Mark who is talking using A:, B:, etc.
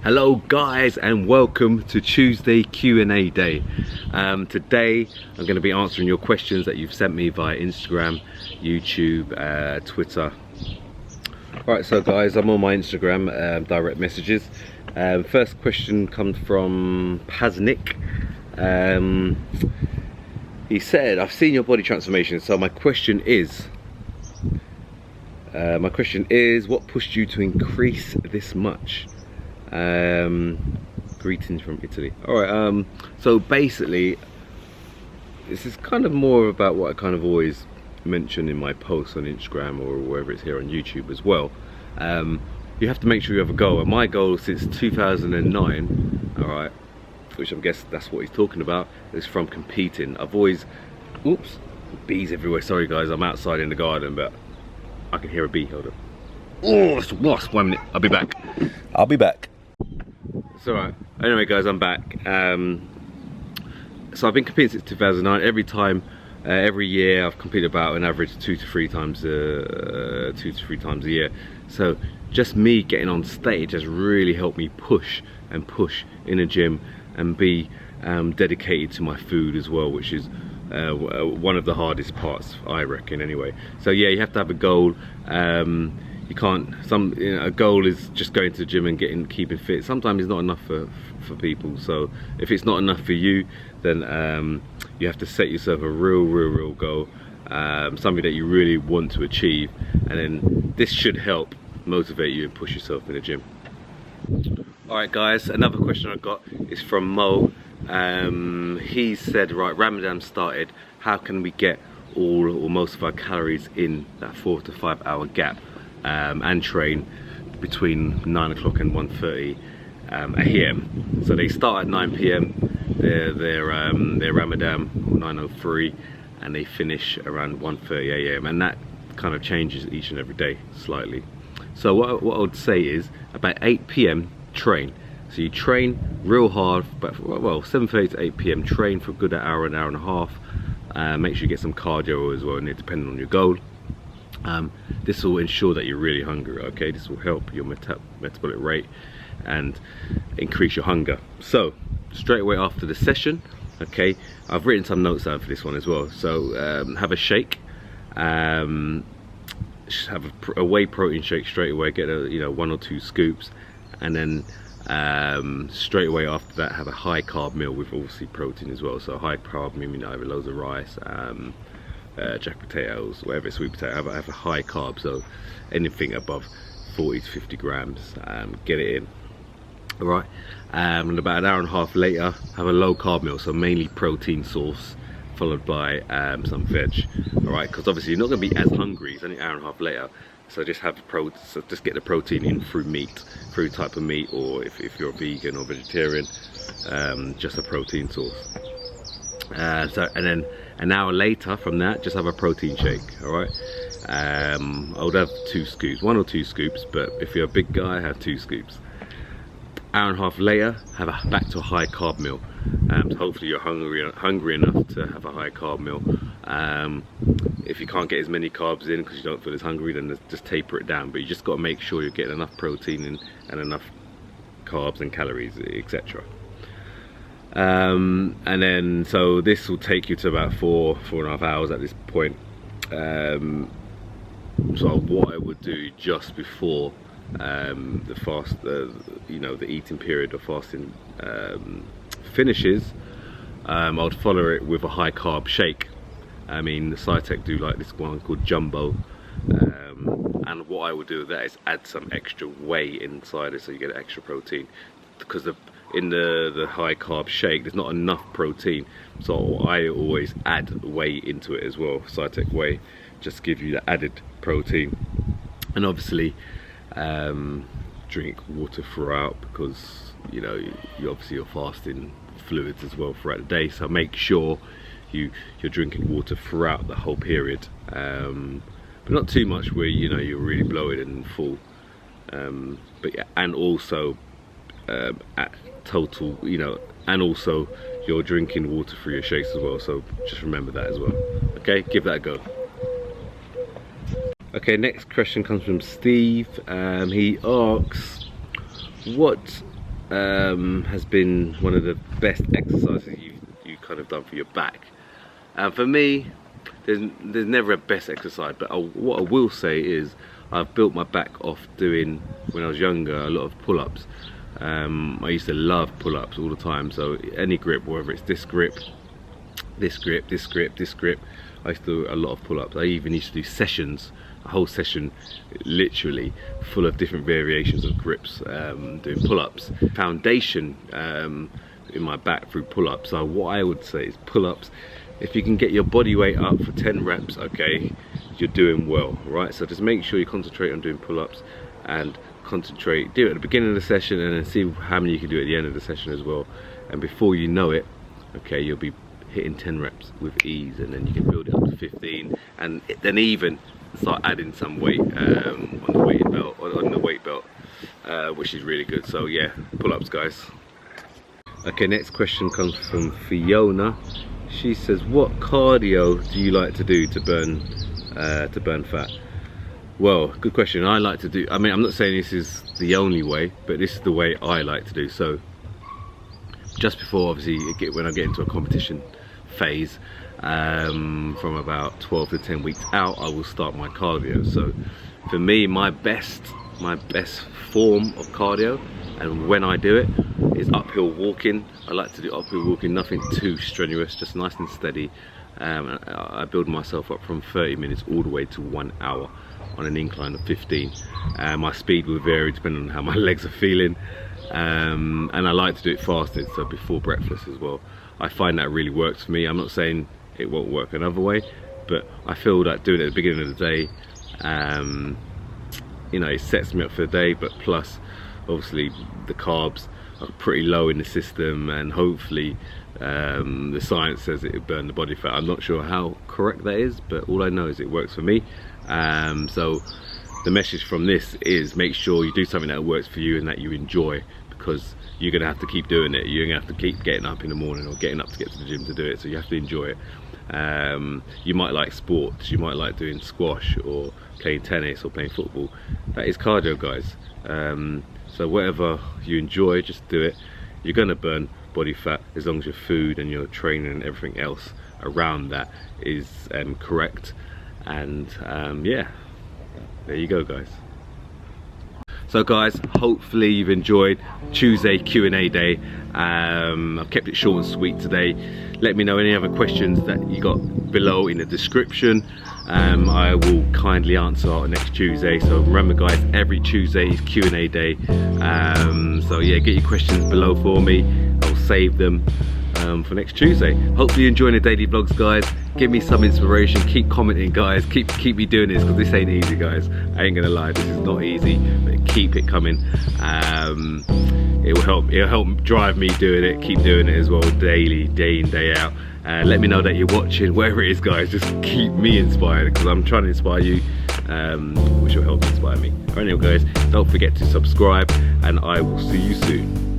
A: Hello guys, and welcome to Tuesday Q&A day. Today I'm going to be answering your questions that you've sent me via Instagram, YouTube, Twitter. Alright, so guys, I'm on my Instagram, direct messages. First question comes from Paznik. He said, I've seen your body transformation, so my question is, what pushed you to increase this much? Greetings from Italy. Alright, so basically this is kind of more about what I kind of always mention in my posts on Instagram or wherever it's here on YouTube as well. You have to make sure you have a goal, and my goal since 2009, alright, which I guess that's what he's talking about, is from competing. I've always, oops, bees everywhere, sorry guys, I'm outside in the garden but I can hear a bee. Hold on. Oh, it's a wasp. 1 minute, I'll be back. It's alright. Anyway guys, I'm back. So I've been competing since 2009. Every year I've competed about an average 2 to 3 times a year. So just me getting on stage has really helped me push in a gym and be dedicated to my food as well, which is one of the hardest parts, I reckon, anyway. So yeah, you have to have a goal. You can't, a goal is just going to the gym and keeping fit. Sometimes it's not enough for people. So if it's not enough for you, then you have to set yourself a real goal, something that you really want to achieve, and then this should help motivate you and push yourself in the gym. Alright guys, another question I got is from Mo. He said, right, Ramadan started, how can we get all or most of our calories in that 4 to 5 hour gap, and train between 9 o'clock and 1:30 AM. So they start at 9 PM, their Ramadan, 9:03, and they finish around 1:30 AM, and that kind of changes each and every day slightly. So what I would say is about 8 PM train. So you train real hard, but well, 7:30 to 8 PM, train for a good hour and a half. Make sure you get some cardio as well, and depending on your goal. This will ensure that you're really hungry, okay? This will help your metabolic rate and increase your hunger. So straight away after the session, okay, I've written some notes down for this one as well. So have a shake, have a whey protein shake straight away. Get 1 or 2 scoops, and then straight away after that have a high carb meal with obviously protein as well. So high carb meaning either loads of rice, jack potatoes, whatever, sweet potato. Have a high carb, so anything above 40 to 50 grams, get it in. Alright, and about an hour and a half later have a low carb meal, so mainly protein source followed by some veg. Alright, because obviously you're not going to be as hungry, it's only an hour and a half later, so just just get the protein in through meat, through type of meat, or if you're a vegan or vegetarian, just a protein source. So, and then an hour later from that, just have a protein shake. Alright, I would have 2 scoops, 1 or 2 scoops, but if you're a big guy, have 2 scoops. Hour and a half later, have back to a high carb meal. So hopefully you're hungry enough to have a high carb meal. If you can't get as many carbs in because you don't feel as hungry, then just taper it down. But you just got to make sure you're getting enough protein in and enough carbs and calories, etc. And then so this will take you to about 4.5 hours at this point. So what I would do just before the fast, the eating period of fasting finishes, I would follow it with a high carb shake. I mean, the Physique do like this one called Jumbo, and what I would do with that is add some extra whey inside it, so you get extra protein, because in the high carb shake there's not enough protein, so I always add whey into it as well. Physique whey just give you the added protein, and obviously drink water throughout, because you obviously you're fasting fluids as well throughout the day, so make sure you're drinking water throughout the whole period, but not too much where you're really bloated and full, but yeah, and also at total, and also you're drinking water through your shakes as well, so just remember that as well. Okay, give that a go. Okay, next question comes from Steve. He asks, what has been one of the best exercises you kind of done for your back? And for me, there's never a best exercise, but what I will say is I've built my back off doing, when I was younger, a lot of pull-ups. I used to love pull-ups all the time, so any grip, whether it's this grip, this grip, this grip, this grip, I used to do a lot of pull-ups. I even used to do sessions, a whole session literally full of different variations of grips, doing pull-ups. Foundation in my back through pull-ups. So what I would say is pull-ups, if you can get your body weight up for 10 reps, okay, you're doing well, right? So just make sure you concentrate on doing pull-ups, and concentrate, do it at the beginning of the session, and then see how many you can do at the end of the session as well. And before you know it, okay, you'll be hitting 10 reps with ease, and then you can build it up to 15, and then even start adding some weight on the weight belt, which is really good. So yeah, pull-ups, guys. Okay, next question comes from Fiona. She says, what cardio do you like to do to burn fat? Well, good question. I like to do, I mean, I'm not saying this is the only way, but this is the way I like to do. So just before, obviously, when I get into a competition phase, from about 12 to 10 weeks out, I will start my cardio. So for me, my best form of cardio, and when I do it, is uphill walking. I like to do uphill walking, nothing too strenuous, just nice and steady. I build myself up from 30 minutes all the way to 1 hour on an incline of 15. My speed will vary depending on how my legs are feeling, and I like to do it fasted, so before breakfast as well. I find that really works for me. I'm not saying it won't work another way, but I feel that doing it at the beginning of the day, you know, it sets me up for the day. But plus, obviously, the carbs are pretty low in the system, and hopefully the science says it will burn the body fat. I'm not sure how correct that is, but all I know is it works for me. So the message from this is, make sure you do something that works for you and that you enjoy, because you're gonna have to keep doing it. You're gonna have to keep getting up in the morning or getting up to get to the gym to do it, so you have to enjoy it. You might like sports, you might like doing squash or playing tennis or playing football. That is cardio, guys. So whatever you enjoy, just do it. You're gonna burn body fat as long as your food and your training and everything else around that is correct. And yeah, there you go, guys. So guys, hopefully you've enjoyed Tuesday Q&A day. I've kept it short and sweet today. Let me know any other questions that you got below in the description. I will kindly answer next Tuesday. So remember, guys, every Tuesday is Q&A day. So yeah, get your questions below for me. I'll save them for next Tuesday. Hopefully you're enjoying the daily vlogs, guys. Give me some inspiration. Keep commenting, guys. Keep me doing this, because this ain't easy, guys. I ain't gonna lie, this is not easy, but keep it coming. It'll help drive me doing it. Keep doing it as well, daily, day in, day out. Let me know that you're watching, wherever it is, guys. Just keep me inspired, because I'm trying to inspire you, which will help inspire me. Alright, anyway, guys, don't forget to subscribe, and I will see you soon.